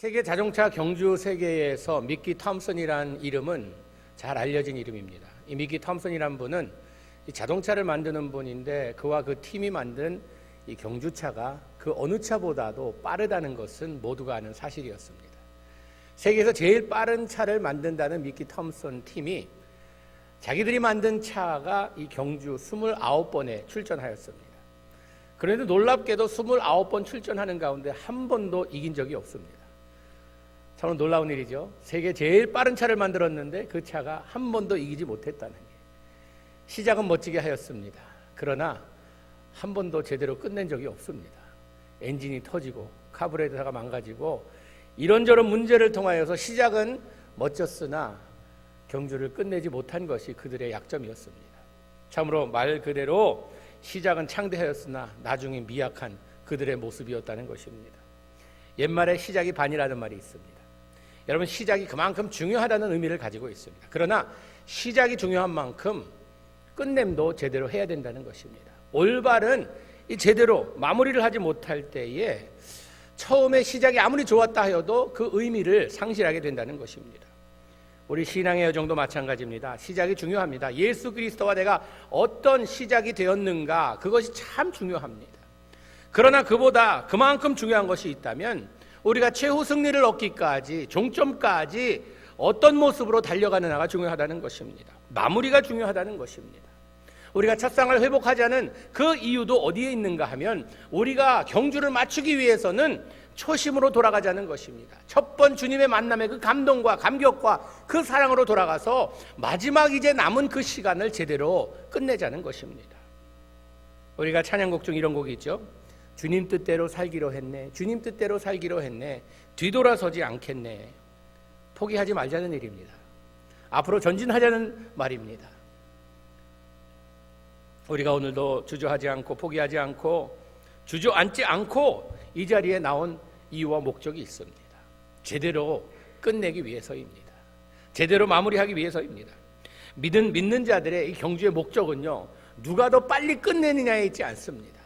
세계 자동차 경주 세계에서 미키 톰슨이라는 이름은 잘 알려진 이름입니다. 이 미키 톰슨이라는 분은 이 자동차를 만드는 분인데 그와 그 팀이 만든 이 경주차가 그 어느 차보다도 빠르다는 것은 모두가 아는 사실이었습니다. 세계에서 제일 빠른 차를 만든다는 미키 톰슨 팀이 자기들이 만든 차가 이 경주 29번에 출전하였습니다. 그런데 놀랍게도 29번 출전하는 가운데 한 번도 이긴 적이 없습니다. 참 놀라운 일이죠. 세계 제일 빠른 차를 만들었는데 그 차가 한 번도 이기지 못했다는 게. 시작은 멋지게 하였습니다. 그러나 한 번도 제대로 끝낸 적이 없습니다. 엔진이 터지고 카브레터가 망가지고 이런저런 문제를 통하여서 시작은 멋졌으나 경주를 끝내지 못한 것이 그들의 약점이었습니다. 참으로 말 그대로 시작은 창대하였으나 나중에 미약한 그들의 모습이었다는 것입니다. 옛말에 시작이 반이라는 말이 있습니다. 여러분, 시작이 그만큼 중요하다는 의미를 가지고 있습니다. 그러나 시작이 중요한 만큼 끝냄도 제대로 해야 된다는 것입니다. 올바른 이 제대로 마무리를 하지 못할 때에 처음에 시작이 아무리 좋았다 하여도 그 의미를 상실하게 된다는 것입니다. 우리 신앙의 여정도 마찬가지입니다. 시작이 중요합니다. 예수 그리스도와 내가 어떤 시작이 되었는가, 그것이 참 중요합니다. 그러나 그보다 그만큼 중요한 것이 있다면 우리가 최후 승리를 얻기까지, 종점까지 어떤 모습으로 달려가느냐가 중요하다는 것입니다. 마무리가 중요하다는 것입니다. 우리가 첫상을 회복하자는 그 이유도 어디에 있는가 하면 우리가 경주를 맞추기 위해서는 초심으로 돌아가자는 것입니다. 첫 번 주님의 만남의 그 감동과 감격과 그 사랑으로 돌아가서 마지막 이제 남은 그 시간을 제대로 끝내자는 것입니다. 우리가 찬양곡 중 이런 곡이 있죠. 주님 뜻대로 살기로 했네, 주님 뜻대로 살기로 했네, 뒤돌아서지 않겠네. 포기하지 말자는 일입니다. 앞으로 전진하자는 말입니다. 우리가 오늘도 주저하지 않고 포기하지 않고 주저앉지 않고 이 자리에 나온 이유와 목적이 있습니다. 제대로 끝내기 위해서입니다. 제대로 마무리하기 위해서입니다. 믿는 자들의 이 경주의 목적은요, 누가 더 빨리 끝내느냐에 있지 않습니다.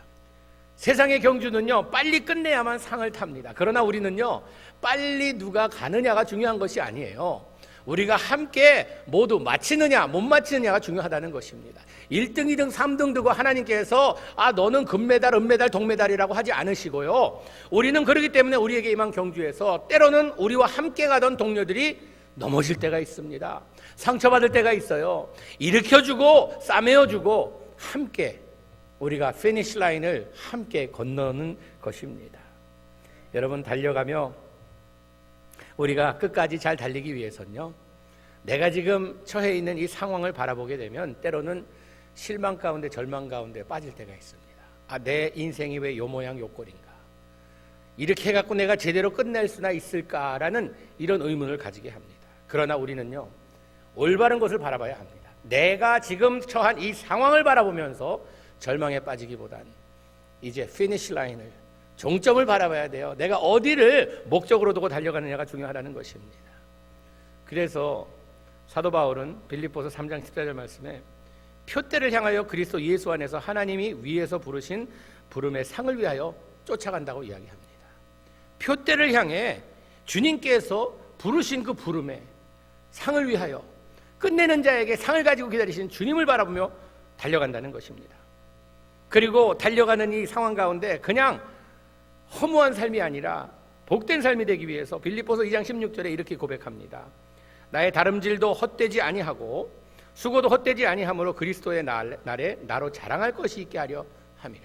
세상의 경주는요, 빨리 끝내야만 상을 탑니다. 그러나 우리는요, 빨리 누가 가느냐가 중요한 것이 아니에요. 우리가 함께 모두 마치느냐 못 마치느냐가 중요하다는 것입니다. 1등, 2등, 3등 두고 하나님께서 너는 금메달, 은메달, 동메달이라고 하지 않으시고요, 우리는 그렇기 때문에 우리에게 임한 경주에서 때로는 우리와 함께 가던 동료들이 넘어질 때가 있습니다. 상처받을 때가 있어요. 일으켜주고 싸매어주고 함께 우리가 피니시 라인을 함께 건너는 것입니다. 여러분, 달려가며 우리가 끝까지 잘 달리기 위해서는요, 내가 지금 처해 있는 이 상황을 바라보게 되면 때로는 실망 가운데 절망 가운데 빠질 때가 있습니다. 내 인생이 왜 요 모양 요 꼴인가, 이렇게 해갖고 내가 제대로 끝낼 수나 있을까라는 이런 의문을 가지게 합니다. 그러나 우리는요, 올바른 것을 바라봐야 합니다. 내가 지금 처한 이 상황을 바라보면서 절망에 빠지기보단 이제 피니시 라인을, 종점을 바라봐야 돼요. 내가 어디를 목적으로 두고 달려가느냐가 중요하다는 것입니다. 그래서 사도 바울은 빌립보서 3장 14절 말씀에 표대를 향하여 그리스도 예수 안에서 하나님이 위에서 부르신 부름의 상을 위하여 쫓아간다고 이야기합니다. 표대를 향해 주님께서 부르신 그 부름의 상을 위하여 끝내는 자에게 상을 가지고 기다리신 주님을 바라보며 달려간다는 것입니다. 그리고 달려가는 이 상황 가운데 그냥 허무한 삶이 아니라 복된 삶이 되기 위해서 빌립보서 2장 16절에 이렇게 고백합니다. 나의 다름질도 헛되지 아니하고 수고도 헛되지 아니하므로 그리스도의 날에 나로 자랑할 것이 있게 하려 함이라.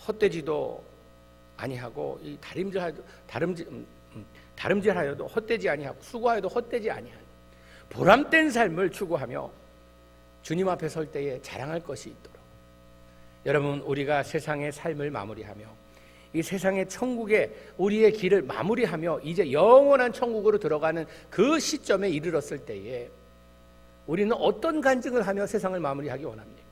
헛되지도 아니하고 이 다름질하여도 헛되지 아니하고 수고하여도 헛되지 아니한 보람된 삶을 추구하며 주님 앞에 설 때에 자랑할 것이 있도록. 여러분, 우리가 세상의 삶을 마무리하며 이 세상의 천국에 우리의 길을 마무리하며 이제 영원한 천국으로 들어가는 그 시점에 이르렀을 때에 우리는 어떤 간증을 하며 세상을 마무리하기 원합니까?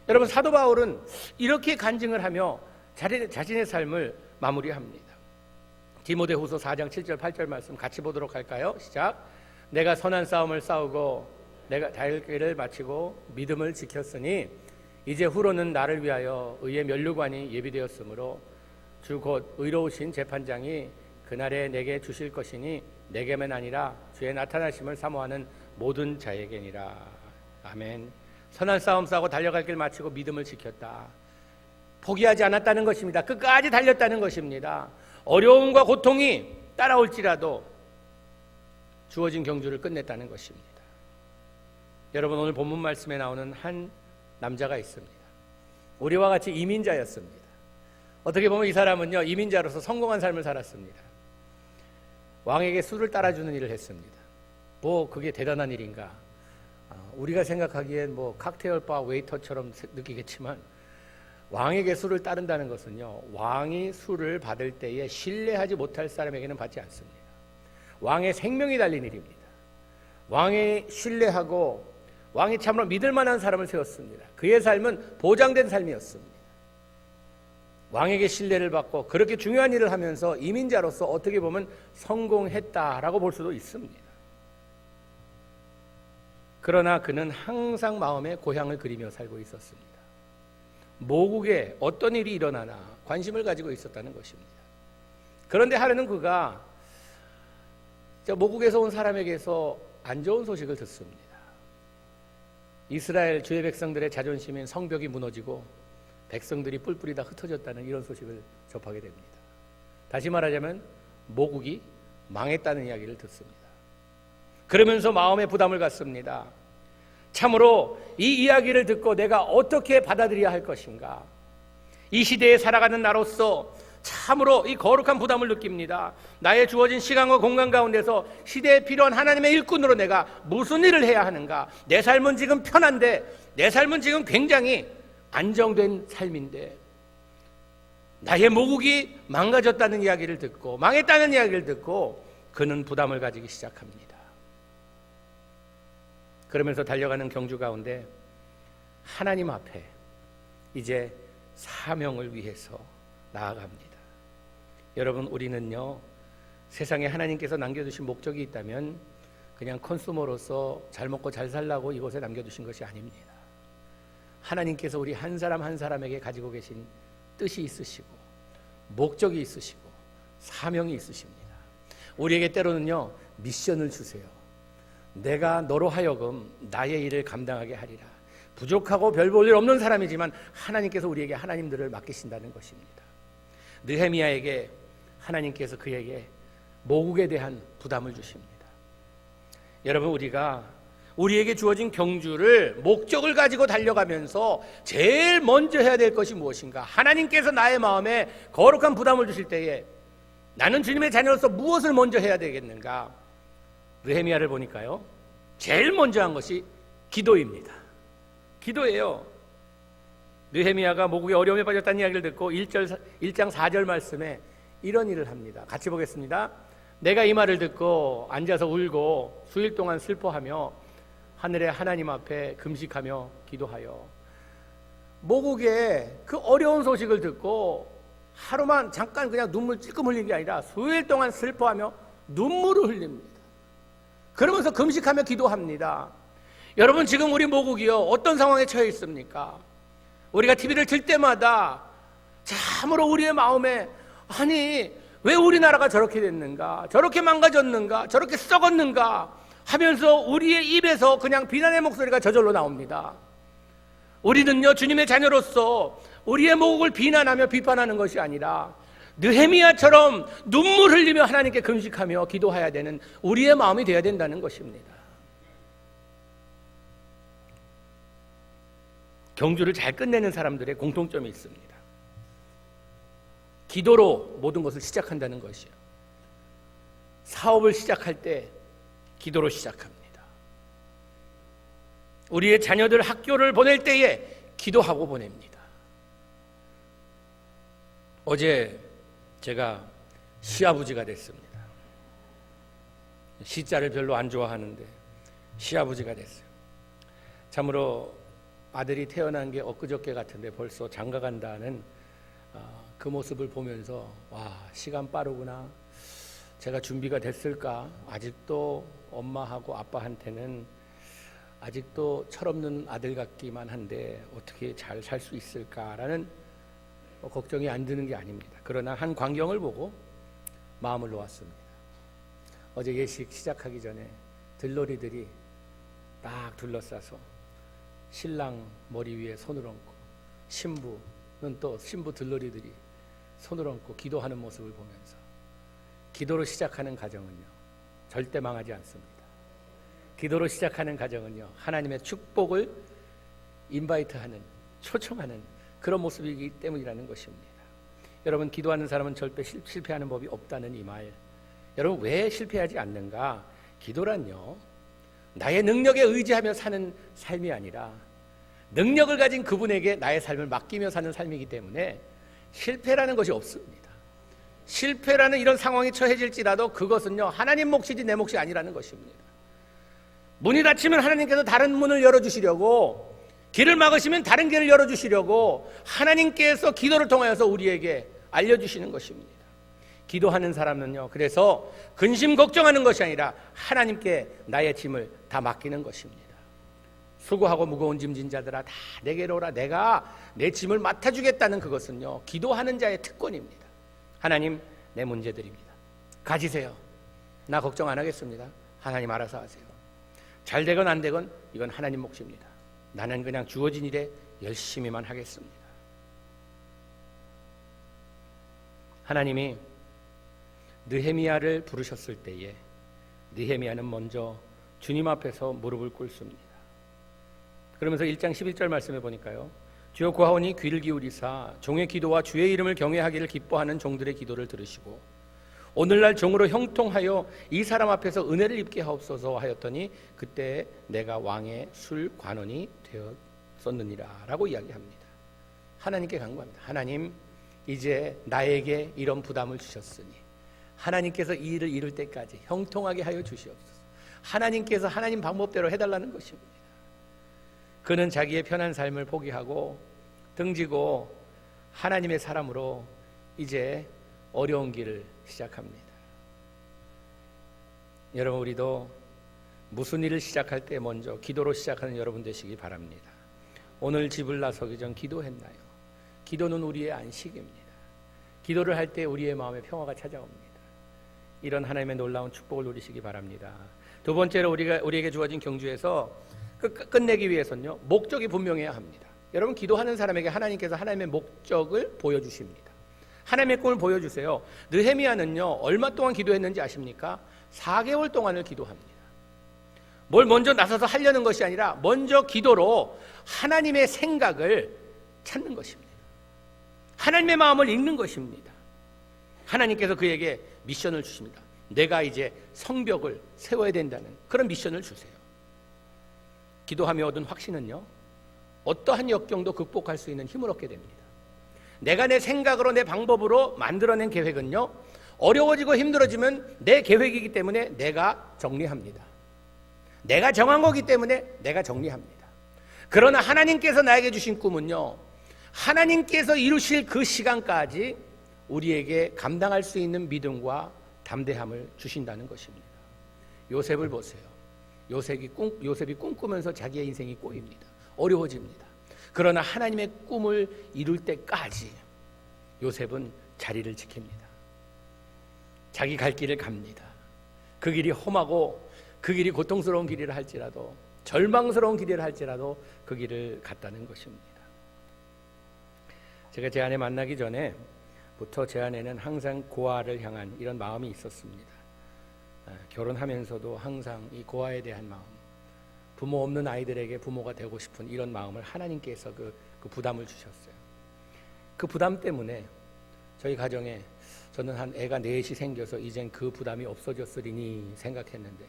여러분, 사도 바울은 이렇게 간증을 하며 자신의 삶을 마무리합니다. 디모데후서 4장 7절 8절 말씀 같이 보도록 할까요? 시작. 내가 선한 싸움을 싸우고 내가 다혈기를 마치고 믿음을 지켰으니 이제 후로는 나를 위하여 의의 면류관이 예비되었으므로 주 곧 의로우신 재판장이 그날에 내게 주실 것이니 내게만 아니라 주의 나타나심을 사모하는 모든 자에게니라. 아멘. 선한 싸움 싸고 달려갈 길 마치고 믿음을 지켰다. 포기하지 않았다는 것입니다. 끝까지 달렸다는 것입니다. 어려움과 고통이 따라올지라도 주어진 경주를 끝냈다는 것입니다. 여러분, 오늘 본문 말씀에 나오는 한 남자가 있습니다. 우리와 같이 이민자였습니다. 어떻게 보면 이 사람은요, 이민자로서 성공한 삶을 살았습니다. 왕에게 술을 따라주는 일을 했습니다. 뭐 그게 대단한 일인가? 우리가 생각하기엔 뭐 칵테일바 웨이터처럼 느끼겠지만 왕에게 술을 따른다는 것은요, 왕이 술을 받을 때에 신뢰하지 못할 사람에게는 받지 않습니다. 왕의 생명이 달린 일입니다. 왕이 신뢰하고 왕이 참으로 믿을 만한 사람을 세웠습니다. 그의 삶은 보장된 삶이었습니다. 왕에게 신뢰를 받고 그렇게 중요한 일을 하면서 이민자로서 어떻게 보면 성공했다라고 볼 수도 있습니다. 그러나 그는 항상 마음에 고향을 그리며 살고 있었습니다. 모국에 어떤 일이 일어나나 관심을 가지고 있었다는 것입니다. 그런데 하루는 그가 모국에서 온 사람에게서 안 좋은 소식을 듣습니다. 이스라엘 주의 백성들의 자존심인 성벽이 무너지고 백성들이 뿔뿔이 다 흩어졌다는 이런 소식을 접하게 됩니다. 다시 말하자면 모국이 망했다는 이야기를 듣습니다. 그러면서 마음에 부담을 갖습니다. 참으로 이 이야기를 듣고 내가 어떻게 받아들여야 할 것인가? 이 시대에 살아가는 나로서 참으로 이 거룩한 부담을 느낍니다. 나의 주어진 시간과 공간 가운데서 시대에 필요한 하나님의 일꾼으로 내가 무슨 일을 해야 하는가? 내 삶은 지금 편한데, 내 삶은 지금 굉장히 안정된 삶인데 나의 모국이 망가졌다는 이야기를 듣고 망했다는 이야기를 듣고 그는 부담을 가지기 시작합니다. 그러면서 달려가는 경주 가운데 하나님 앞에 이제 사명을 위해서 나아갑니다. 여러분, 우리는요, 세상에 하나님께서 남겨두신 목적이 있다면 그냥 컨슈머로서 잘 먹고 잘 살라고 이곳에 남겨두신 것이 아닙니다. 하나님께서 우리 한 사람 한 사람에게 가지고 계신 뜻이 있으시고 목적이 있으시고 사명이 있으십니다. 우리에게 때로는요, 미션을 주세요. 내가 너로 하여금 나의 일을 감당하게 하리라. 부족하고 별 볼 일 없는 사람이지만 하나님께서 우리에게 하나님들을 맡기신다는 것입니다. 느헤미야에게 하나님께서 그에게 모국에 대한 부담을 주십니다. 여러분, 우리에게 주어진 경주를 목적을 가지고 달려가면서 제일 먼저 해야 될 것이 무엇인가? 하나님께서 나의 마음에 거룩한 부담을 주실 때에 나는 주님의 자녀로서 무엇을 먼저 해야 되겠는가? 느헤미야를 보니까요, 제일 먼저 한 것이 기도입니다. 기도예요. 느헤미야가 모국에 어려움에 빠졌다는 이야기를 듣고 1장 4절 말씀에 이런 일을 합니다. 같이 보겠습니다. 내가 이 말을 듣고 앉아서 울고 수일 동안 슬퍼하며 하늘의 하나님 앞에 금식하며 기도하여. 모국에 그 어려운 소식을 듣고 하루만 잠깐 그냥 눈물 찔끔 흘린 게 아니라 수일 동안 슬퍼하며 눈물을 흘립니다. 그러면서 금식하며 기도합니다. 여러분, 지금 우리 모국이요, 어떤 상황에 처해 있습니까? 우리가 TV를 틀 때마다 참으로 우리의 마음에, 아니 왜 우리나라가 저렇게 됐는가, 저렇게 망가졌는가, 저렇게 썩었는가 하면서 우리의 입에서 그냥 비난의 목소리가 저절로 나옵니다. 우리는요, 주님의 자녀로서 우리의 모국을 비난하며 비판하는 것이 아니라 느헤미야처럼 눈물 흘리며 하나님께 금식하며 기도해야 되는 우리의 마음이 되어야 된다는 것입니다. 경주를 잘 끝내는 사람들의 공통점이 있습니다. 기도로 모든 것을 시작한다는 것이요. 사업을 시작할 때 기도로 시작합니다. 우리의 자녀들 학교를 보낼 때에 기도하고 보냅니다. 어제 제가 시아버지가 됐습니다. 시자를 별로 안 좋아하는데 시아버지가 됐어요. 참으로 아들이 태어난 게 엊그저께 같은데 벌써 장가간다는 그 모습을 보면서 와, 시간 빠르구나. 제가 준비가 됐을까? 아직도 엄마하고 아빠한테는 아직도 철없는 아들 같기만 한데 어떻게 잘 살 수 있을까라는 걱정이 안 드는 게 아닙니다. 그러나 한 광경을 보고 마음을 놓았습니다. 어제 예식 시작하기 전에 들러리들이 딱 둘러싸서 신랑 머리 위에 손을 얹고 신부는 또 신부 들러리들이 손을 얹고 기도하는 모습을 보면서 기도로 시작하는 가정은요 절대 망하지 않습니다. 기도로 시작하는 가정은요 하나님의 축복을 인바이트하는, 초청하는 그런 모습이기 때문이라는 것입니다. 여러분, 기도하는 사람은 절대 실패하는 법이 없다는 이 말, 여러분 왜 실패하지 않는가? 기도란요 나의 능력에 의지하며 사는 삶이 아니라 능력을 가진 그분에게 나의 삶을 맡기며 사는 삶이기 때문에 실패라는 것이 없습니다. 실패라는 이런 상황에 처해질지라도 그것은요 하나님 몫이지 내 몫이 아니라는 것입니다. 문이 닫히면 하나님께서 다른 문을 열어주시려고, 길을 막으시면 다른 길을 열어주시려고 하나님께서 기도를 통하여서 우리에게 알려주시는 것입니다. 기도하는 사람은요 그래서 근심 걱정하는 것이 아니라 하나님께 나의 짐을 다 맡기는 것입니다. 수고하고 무거운 짐진 자들아 다 내게로 오라, 내가 내 짐을 맡아주겠다는 그것은요 기도하는 자의 특권입니다. 하나님, 내 문제들입니다. 가지세요. 나 걱정 안 하겠습니다. 하나님 알아서 하세요. 잘 되건 안 되건 이건 하나님 몫입니다. 나는 그냥 주어진 일에 열심히만 하겠습니다. 하나님이 느헤미야를 부르셨을 때에 느헤미야는 먼저 주님 앞에서 무릎을 꿇습니다. 그러면서 1장 11절 말씀해 보니까요, 주여 구하오니 귀를 기울이사 종의 기도와 주의 이름을 경외하기를 기뻐하는 종들의 기도를 들으시고 오늘날 종으로 형통하여 이 사람 앞에서 은혜를 입게 하옵소서 하였더니 그때 내가 왕의 술 관원이 되었었느니라 라고 이야기합니다. 하나님께 간구합니다. 하나님, 이제 나에게 이런 부담을 주셨으니 하나님께서 이 일을 이룰 때까지 형통하게 하여 주시옵소서. 하나님께서 하나님 방법대로 해달라는 것입니다. 그는 자기의 편한 삶을 포기하고 등지고 하나님의 사람으로 이제 어려운 길을 시작합니다. 여러분, 우리도 무슨 일을 시작할 때 먼저 기도로 시작하는 여러분 되시기 바랍니다. 오늘 집을 나서기 전 기도했나요? 기도는 우리의 안식입니다. 기도를 할 때 우리의 마음에 평화가 찾아옵니다. 이런 하나님의 놀라운 축복을 누리시기 바랍니다. 두 번째로 우리에게 주어진 경주에서 끝내기 위해서는요 목적이 분명해야 합니다. 여러분, 기도하는 사람에게 하나님께서 하나님의 목적을 보여주십니다. 하나님의 꿈을 보여주세요. 느헤미야는요 얼마 동안 기도했는지 아십니까? 4개월 동안을 기도합니다. 뭘 먼저 나서서 하려는 것이 아니라 먼저 기도로 하나님의 생각을 찾는 것입니다. 하나님의 마음을 읽는 것입니다. 하나님께서 그에게 미션을 주십니다. 내가 이제 성벽을 세워야 된다는 그런 미션을 주세요. 기도하며 얻은 확신은요 어떠한 역경도 극복할 수 있는 힘을 얻게 됩니다. 내가 내 생각으로 내 방법으로 만들어낸 계획은요 어려워지고 힘들어지면 내 계획이기 때문에 내가 정리합니다. 내가 정한 거기 때문에 내가 정리합니다. 그러나 하나님께서 나에게 주신 꿈은요 하나님께서 이루실 그 시간까지 우리에게 감당할 수 있는 믿음과 담대함을 주신다는 것입니다. 요셉을 보세요. 요셉이 꿈꾸면서 자기의 인생이 꼬입니다. 어려워집니다. 그러나 하나님의 꿈을 이룰 때까지 요셉은 자리를 지킵니다. 자기 갈 길을 갑니다. 그 길이 험하고 그 길이 고통스러운 길이라 할지라도, 절망스러운 길이라 할지라도 그 길을 갔다는 것입니다. 제가 제 아내 만나기 전에부터 제 아내는 항상 고아를 향한 이런 마음이 있었습니다. 결혼하면서도 항상 이 고아에 대한 마음, 부모 없는 아이들에게 부모가 되고 싶은 이런 마음을 하나님께서 그 부담을 주셨어요. 그 부담 때문에 저희 가정에 저는 한 애가 넷이 생겨서 이젠 그 부담이 없어졌으리니 생각했는데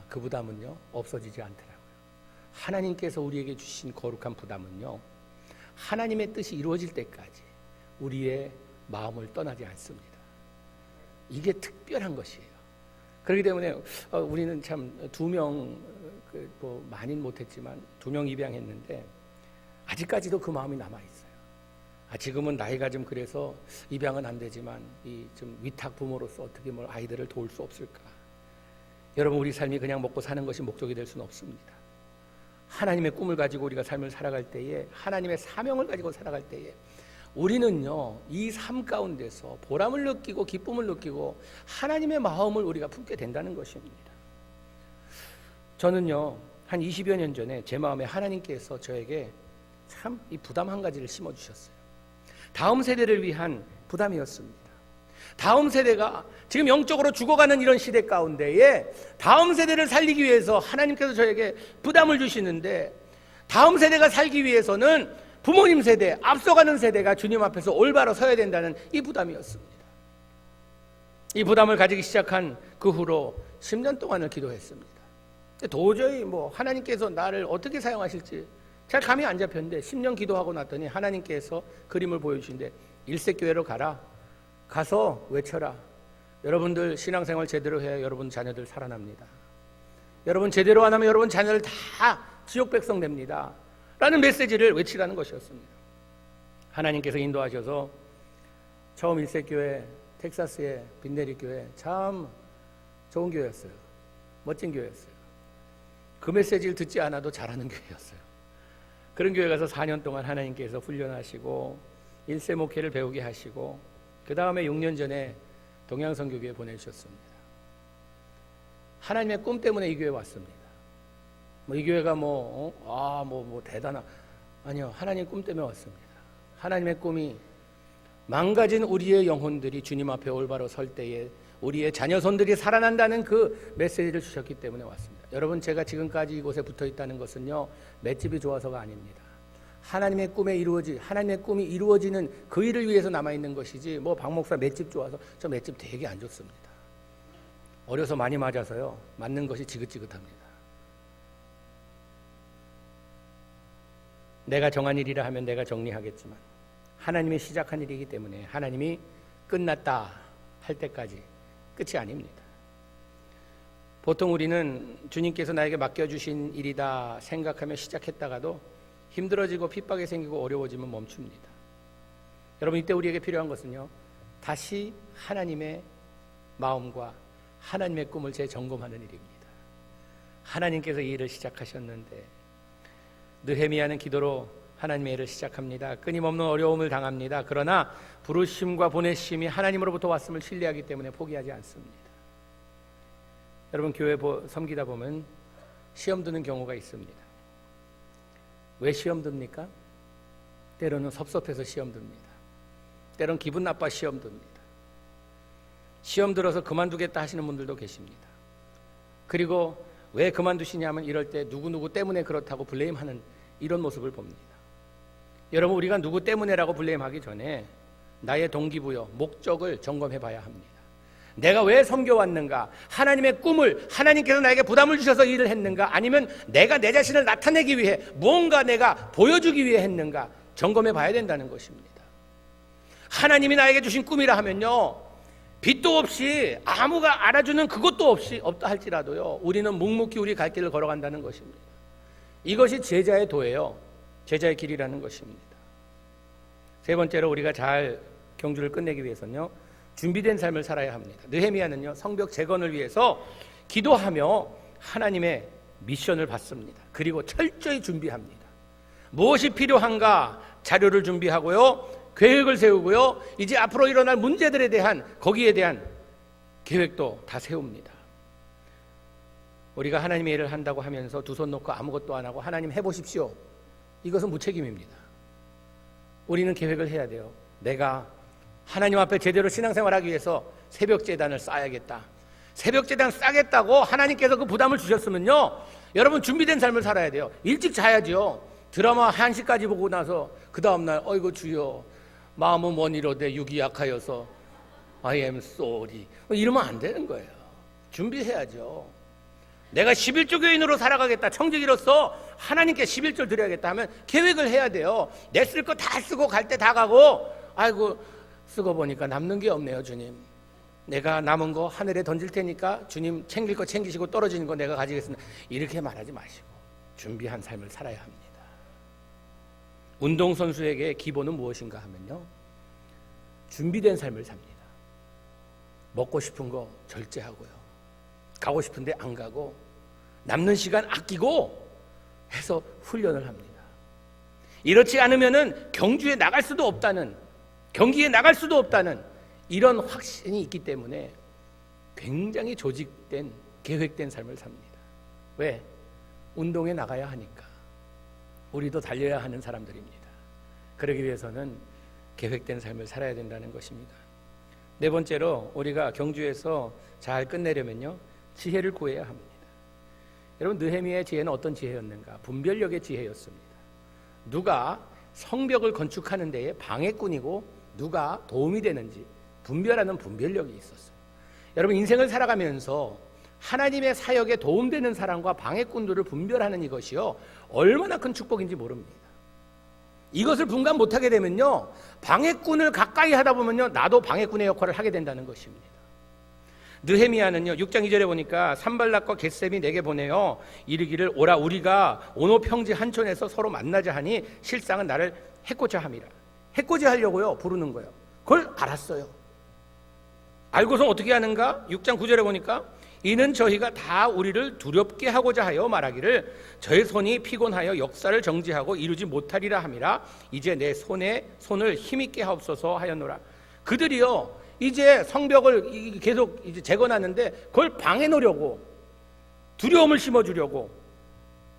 그 부담은요 없어지지 않더라고요. 하나님께서 우리에게 주신 거룩한 부담은요 하나님의 뜻이 이루어질 때까지 우리의 마음을 떠나지 않습니다. 이게 특별한 것이에요. 그렇기 때문에 우리는 참 2명 많이는 못했지만 2명 입양했는데 아직까지도 그 마음이 남아있어요. 지금은 나이가 좀 그래서 입양은 안 되지만 이 좀 위탁 부모로서 어떻게 아이들을 도울 수 없을까? 여러분, 우리 삶이 그냥 먹고 사는 것이 목적이 될 수는 없습니다. 하나님의 꿈을 가지고 우리가 삶을 살아갈 때에, 하나님의 사명을 가지고 살아갈 때에 우리는요, 이 삶 가운데서 보람을 느끼고 기쁨을 느끼고 하나님의 마음을 우리가 품게 된다는 것입니다. 저는요, 한 20여 년 전에 제 마음에 하나님께서 저에게 참 이 부담 한 가지를 심어주셨어요. 다음 세대를 위한 부담이었습니다. 다음 세대가 지금 영적으로 죽어가는 이런 시대 가운데에 다음 세대를 살리기 위해서 하나님께서 저에게 부담을 주시는데, 다음 세대가 살기 위해서는 부모님 세대, 앞서가는 세대가 주님 앞에서 올바로 서야 된다는 이 부담이었습니다. 이 부담을 가지기 시작한 그 후로 10년 동안을 기도했습니다. 도저히 하나님께서 나를 어떻게 사용하실지 잘 감이 안 잡혔는데, 10년 기도하고 났더니 하나님께서 그림을 보여주신데, 일색교회로 가라. 가서 외쳐라. 여러분들 신앙생활 제대로 해야 여러분 자녀들 살아납니다. 여러분 제대로 안 하면 여러분 자녀들 다 지옥 백성 됩니다. 라는 메시지를 외치라는 것이었습니다. 하나님께서 인도하셔서 처음 일색교회, 텍사스의 빈네리 교회, 참 좋은 교회였어요. 멋진 교회였어요. 그 메시지를 듣지 않아도 잘하는 교회였어요. 그런 교회 가서 4년 동안 하나님께서 훈련하시고 1세 목회를 배우게 하시고, 그 다음에 6년 전에 동양선교교회 보내주셨습니다. 하나님의 꿈 때문에 이 교회 왔습니다. 이 교회가 대단한, 아니요, 하나님 꿈 때문에 왔습니다. 하나님의 꿈이 망가진 우리의 영혼들이 주님 앞에 올바로 설 때에 우리의 자녀손들이 살아난다는 그 메시지를 주셨기 때문에 왔습니다. 여러분, 제가 지금까지 이곳에 붙어 있다는 것은요, 맷집이 좋아서가 아닙니다. 하나님의 꿈이 이루어지는 그 일을 위해서 남아있는 것이지, 박 목사 맷집 좋아서, 저 맷집 되게 안 좋습니다. 어려서 많이 맞아서요, 맞는 것이 지긋지긋합니다. 내가 정한 일이라 하면 내가 정리하겠지만, 하나님이 시작한 일이기 때문에 하나님이 끝났다 할 때까지 끝이 아닙니다. 보통 우리는 주님께서 나에게 맡겨주신 일이다 생각하며 시작했다가도 힘들어지고 핍박이 생기고 어려워지면 멈춥니다. 여러분, 이때 우리에게 필요한 것은요, 다시 하나님의 마음과 하나님의 꿈을 재점검하는 일입니다. 하나님께서 이 일을 시작하셨는데, 느헤미야는 기도로 하나님의 일을 시작합니다. 끊임없는 어려움을 당합니다. 그러나 부르심과 보내심이 하나님으로부터 왔음을 신뢰하기 때문에 포기하지 않습니다. 여러분, 교회 섬기다 보면 시험 드는 경우가 있습니다. 왜 시험 듭니까? 때로는 섭섭해서 시험 듭니다. 때로는 기분 나빠 시험 듭니다. 시험 들어서 그만두겠다 하시는 분들도 계십니다. 그리고 왜 그만두시냐면, 이럴 때 누구누구 때문에 그렇다고 블레임하는 이런 모습을 봅니다. 여러분, 우리가 누구 때문에라고 블레임하기 전에 나의 동기부여, 목적을 점검해 봐야 합니다. 내가 왜 섬겨왔는가? 하나님의 꿈을, 하나님께서 나에게 부담을 주셔서 일을 했는가? 아니면 내가 내 자신을 나타내기 위해 무언가 내가 보여주기 위해 했는가? 점검해 봐야 된다는 것입니다. 하나님이 나에게 주신 꿈이라 하면요, 빛도 없이 아무가 알아주는 그것도 없이 없다 할지라도요, 우리는 묵묵히 우리 갈 길을 걸어간다는 것입니다. 이것이 제자의 도예요. 제자의 길이라는 것입니다. 세 번째로, 우리가 잘 경주를 끝내기 위해서는요, 준비된 삶을 살아야 합니다. 느헤미야는요, 성벽 재건을 위해서 기도하며 하나님의 미션을 받습니다. 그리고 철저히 준비합니다. 무엇이 필요한가? 자료를 준비하고요, 계획을 세우고요, 이제 앞으로 일어날 문제들에 대한, 거기에 대한 계획도 다 세웁니다. 우리가 하나님의 일을 한다고 하면서 두 손 놓고 아무것도 안 하고 하나님 해보십시오, 이것은 무책임입니다. 우리는 계획을 해야 돼요. 내가 하나님 앞에 제대로 신앙생활하기 위해서 새벽제단을 쌓아야겠다. 새벽제단 싸겠다고 하나님께서 그 부담을 주셨으면요, 여러분 준비된 삶을 살아야 돼요. 일찍 자야죠. 드라마 1시까지 보고 나서 그 다음날 어이구 주여 마음은 원이로되 육이 약하여서 I am sorry 이러면 안 되는 거예요. 준비해야죠. 내가 11조 교인으로 살아가겠다, 청지기로서 하나님께 11조를 드려야겠다 하면 계획을 해야 돼요. 내 쓸 거 다 쓰고 갈 때 다 가고, 아이고 쓰고 보니까 남는 게 없네요. 주님, 내가 남은 거 하늘에 던질 테니까 주님 챙길 거 챙기시고 떨어지는 거 내가 가지겠습니다, 이렇게 말하지 마시고 준비한 삶을 살아야 합니다. 운동선수에게 기본은 무엇인가 하면요, 준비된 삶을 삽니다. 먹고 싶은 거 절제하고요, 가고 싶은데 안 가고, 남는 시간 아끼고 해서 훈련을 합니다. 이렇지 않으면은 경주에 나갈 수도 없다는 경기에 나갈 수도 없다는 이런 확신이 있기 때문에 굉장히 조직된, 계획된 삶을 삽니다. 왜? 운동에 나가야 하니까. 우리도 달려야 하는 사람들입니다. 그러기 위해서는 계획된 삶을 살아야 된다는 것입니다. 네 번째로 우리가 경주에서 잘 끝내려면요, 지혜를 구해야 합니다. 여러분, 느헤미야의 지혜는 어떤 지혜였는가? 분별력의 지혜였습니다. 누가 성벽을 건축하는 데에 방해꾼이고 누가 도움이 되는지 분별하는 분별력이 있었어요. 여러분, 인생을 살아가면서 하나님의 사역에 도움되는 사람과 방해꾼들을 분별하는 이것이요, 얼마나 큰 축복인지 모릅니다. 이것을 분간 못하게 되면요, 방해꾼을 가까이 하다 보면요, 나도 방해꾼의 역할을 하게 된다는 것입니다. 느헤미야는요, 6장 2절에 보니까 산발락과 겟셈이 내게 보내어 이르기를 오라, 우리가 오노 평지 한촌에서 서로 만나자 하니 실상은 나를 해코자 함이라. 해코지 하려고요 부르는 거예요. 그걸 알았어요. 알고서 어떻게 하는가? 6장 9절에 보니까 이는 저희가 다 우리를 두렵게 하고자 하여 말하기를 저의 손이 피곤하여 역사를 정지하고 이루지 못하리라 함이라. 이제 내 손을 힘있게 하옵소서 하였노라. 그들이요, 이제 성벽을 계속 이제 재건하는데 그걸 방해 놓으려고, 두려움을 심어주려고,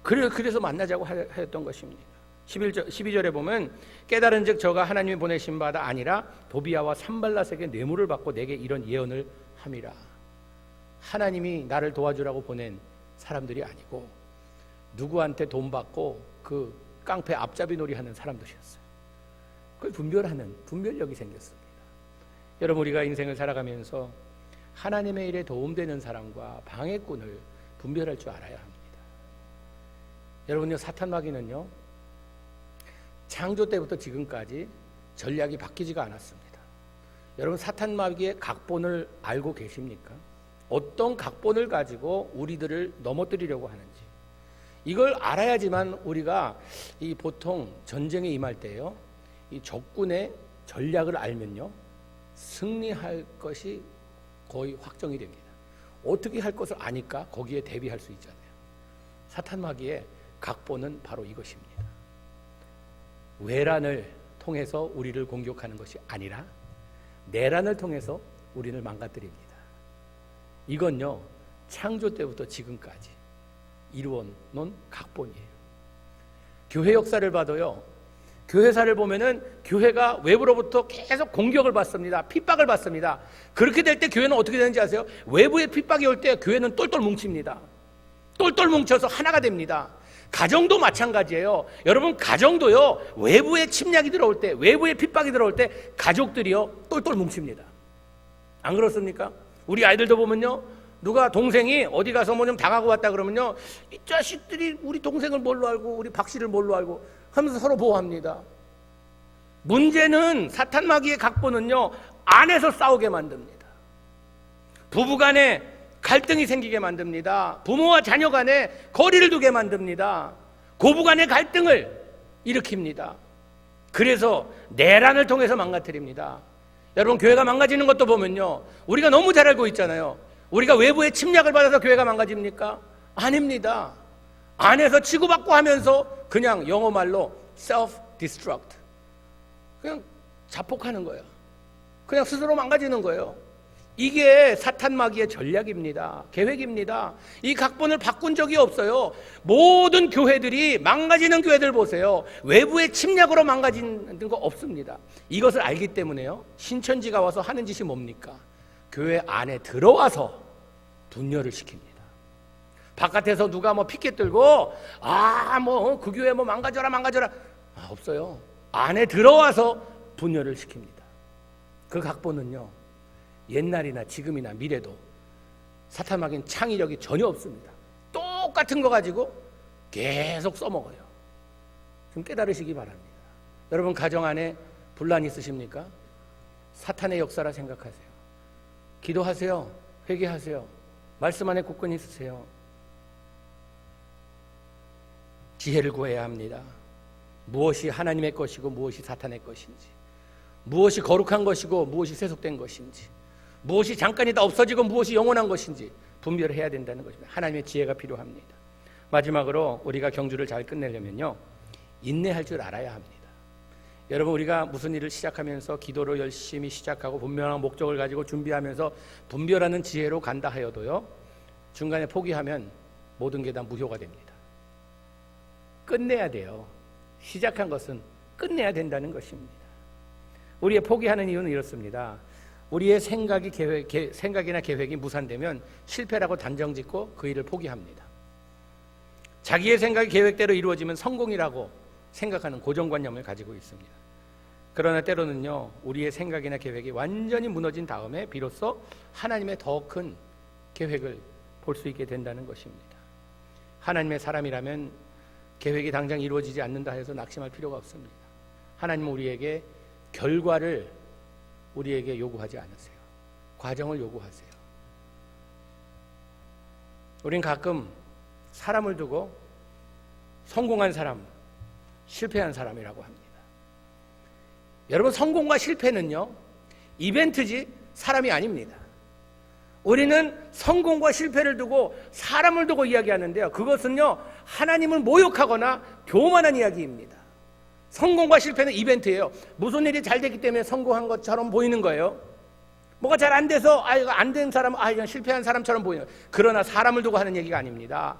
그래서 만나자고 하였던 것입니다. 12절에 보면 깨달은 즉 저가 하나님이 보내신 바가 아니라 도비야와 산발랏에게 뇌물을 받고 내게 이런 예언을 함이라. 하나님이 나를 도와주라고 보낸 사람들이 아니고 누구한테 돈 받고 그 깡패 앞잡이 놀이 하는 사람들이었어요. 그걸 분별하는 분별력이 생겼습니다. 여러분, 우리가 인생을 살아가면서 하나님의 일에 도움되는 사람과 방해꾼을 분별할 줄 알아야 합니다. 여러분요, 사탄 마귀는요, 창조 때부터 지금까지 전략이 바뀌지가 않았습니다. 여러분, 사탄 마귀의 각본을 알고 계십니까? 어떤 각본을 가지고 우리들을 넘어뜨리려고 하는지 이걸 알아야지만 우리가 이 보통 전쟁에 임할 때요, 이 적군의 전략을 알면요, 승리할 것이 거의 확정이 됩니다. 어떻게 할 것을 아니까 거기에 대비할 수 있잖아요. 사탄 마귀의 각본은 바로 이것입니다. 외란을 통해서 우리를 공격하는 것이 아니라 내란을 통해서 우리를 망가뜨립니다. 이건요, 창조 때부터 지금까지 이루어놓은 각본이에요. 교회 역사를 봐도요, 교회사를 보면은 교회가 외부로부터 계속 공격을 받습니다. 핍박을 받습니다. 그렇게 될 때 교회는 어떻게 되는지 아세요? 외부의 핍박이 올 때 교회는 똘똘 뭉칩니다. 똘똘 뭉쳐서 하나가 됩니다. 가정도 마찬가지예요. 여러분, 가정도요, 외부의 침략이 들어올 때, 외부의 핍박이 들어올 때 가족들이요, 똘똘 뭉칩니다. 안 그렇습니까? 우리 아이들도 보면요, 누가 동생이 어디 가서 뭐 좀 당하고 왔다 그러면요, 이 자식들이 우리 동생을 뭘로 알고 우리 박 씨를 뭘로 알고 하면서 서로 보호합니다. 문제는 사탄 마귀의 각본은요, 안에서 싸우게 만듭니다. 부부간에 갈등이 생기게 만듭니다. 부모와 자녀 간에 거리를 두게 만듭니다. 고부간의 갈등을 일으킵니다. 그래서 내란을 통해서 망가뜨립니다. 여러분, 교회가 망가지는 것도 보면요, 우리가 너무 잘 알고 있잖아요. 우리가 외부의 침략을 받아서 교회가 망가집니까? 아닙니다. 안에서 치고받고 하면서 그냥 영어 말로 self-destruct, 그냥 자폭하는 거예요. 그냥 스스로 망가지는 거예요. 이게 사탄 마귀의 전략입니다. 계획입니다. 이 각본을 바꾼 적이 없어요. 모든 교회들이 망가지는 교회들 보세요. 외부의 침략으로 망가지는 거 없습니다. 이것을 알기 때문에요, 신천지가 와서 하는 짓이 뭡니까? 교회 안에 들어와서 분열을 시킵니다. 바깥에서 누가 뭐 피켓 들고 뭐 그 교회 뭐 망가져라 없어요. 안에 들어와서 분열을 시킵니다. 그 각본은요, 옛날이나 지금이나 미래도 사탄 마귀는 창의력이 전혀 없습니다. 똑같은 거 가지고 계속 써먹어요. 좀 깨달으시기 바랍니다. 여러분, 가정 안에 분란 있으십니까? 사탄의 역사라 생각하세요. 기도하세요. 회개하세요. 말씀 안에 굳건히 있으세요. 지혜를 구해야 합니다. 무엇이 하나님의 것이고 무엇이 사탄의 것인지, 무엇이 거룩한 것이고 무엇이 세속된 것인지, 무엇이 잠깐이다 없어지고 무엇이 영원한 것인지 분별해야 된다는 것입니다. 하나님의 지혜가 필요합니다. 마지막으로 우리가 경주를 잘 끝내려면요, 인내할 줄 알아야 합니다. 여러분, 우리가 무슨 일을 시작하면서 기도로 열심히 시작하고 분명한 목적을 가지고 준비하면서 분별하는 지혜로 간다 하여도요, 중간에 포기하면 모든 게 다 무효가 됩니다. 끝내야 돼요. 시작한 것은 끝내야 된다는 것입니다. 우리의 포기하는 이유는 이렇습니다. 우리의 생각이나 계획이 무산되면 실패라고 단정짓고 그 일을 포기합니다. 자기의 생각이 계획대로 이루어지면 성공이라고 생각하는 고정관념을 가지고 있습니다. 그러나 때로는요, 우리의 생각이나 계획이 완전히 무너진 다음에 비로소 하나님의 더 큰 계획을 볼 수 있게 된다는 것입니다. 하나님의 사람이라면 계획이 당장 이루어지지 않는다 해서 낙심할 필요가 없습니다. 하나님은 우리에게 결과를 우리에게 요구하지 않으세요. 과정을 요구하세요. 우린 가끔 사람을 두고 성공한 사람, 실패한 사람이라고 합니다. 여러분, 성공과 실패는요, 이벤트지 사람이 아닙니다. 우리는 성공과 실패를 두고 사람을 두고 이야기하는데요, 그것은요, 하나님을 모욕하거나 교만한 이야기입니다. 성공과 실패는 이벤트예요. 무슨 일이 잘 됐기 때문에 성공한 것처럼 보이는 거예요. 뭐가 잘 안 돼서 이거 안 된 사람은 그냥 실패한 사람처럼 보이는 거예요. 그러나 사람을 두고 하는 얘기가 아닙니다.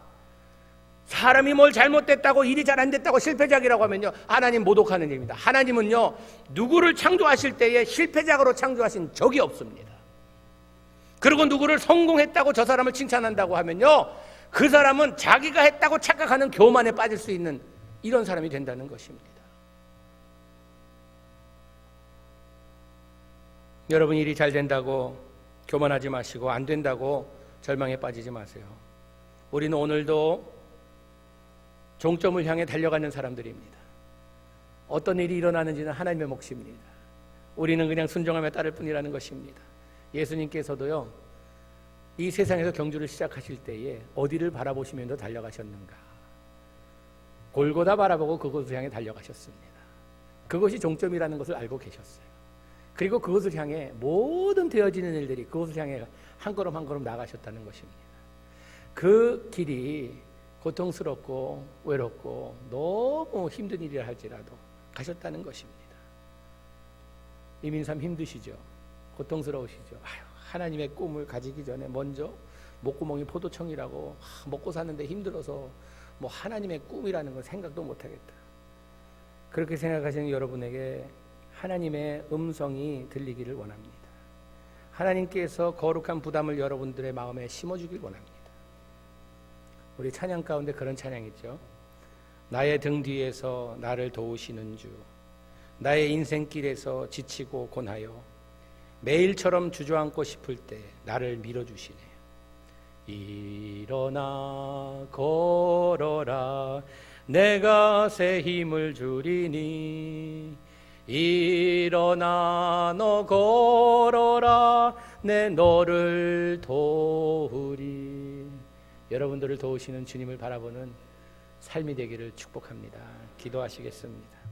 사람이 뭘 잘못됐다고, 일이 잘 안 됐다고 실패작이라고 하면요, 하나님 모독하는 얘기입니다. 하나님은요, 누구를 창조하실 때에 실패작으로 창조하신 적이 없습니다. 그리고 누구를 성공했다고 저 사람을 칭찬한다고 하면요, 그 사람은 자기가 했다고 착각하는 교만에 빠질 수 있는 이런 사람이 된다는 것입니다. 여러분, 일이 잘 된다고 교만하지 마시고 안 된다고 절망에 빠지지 마세요. 우리는 오늘도 종점을 향해 달려가는 사람들입니다. 어떤 일이 일어나는지는 하나님의 몫입니다. 우리는 그냥 순종하며 따를 뿐이라는 것입니다. 예수님께서도요, 이 세상에서 경주를 시작하실 때에 어디를 바라보시면서 달려가셨는가? 골고다 바라보고 그곳을 향해 달려가셨습니다. 그것이 종점이라는 것을 알고 계셨어요. 그리고 그것을 향해 모든 되어지는 일들이 그것을 향해 한 걸음 한 걸음 나가셨다는 것입니다. 그 길이 고통스럽고 외롭고 너무 힘든 일이라 할지라도 가셨다는 것입니다. 이민삼 힘드시죠? 고통스러우시죠? 하나님의 꿈을 가지기 전에 먼저 목구멍이 포도청이라고 먹고 사는데 힘들어서 뭐 하나님의 꿈이라는 건 생각도 못하겠다. 그렇게 생각하시는 여러분에게 하나님의 음성이 들리기를 원합니다. 하나님께서 거룩한 부담을 여러분들의 마음에 심어주길 원합니다. 우리 찬양 가운데 그런 찬양 있죠. 나의 등 뒤에서 나를 도우시는 주, 나의 인생길에서 지치고 곤하여 매일처럼 주저앉고 싶을 때 나를 밀어주시네. 일어나 걸어라, 내가 새 힘을 주리니. 일어나 너 걸어라, 내 너를 도우리. 여러분들을 도우시는 주님을 바라보는 삶이 되기를 축복합니다. 기도하시겠습니다.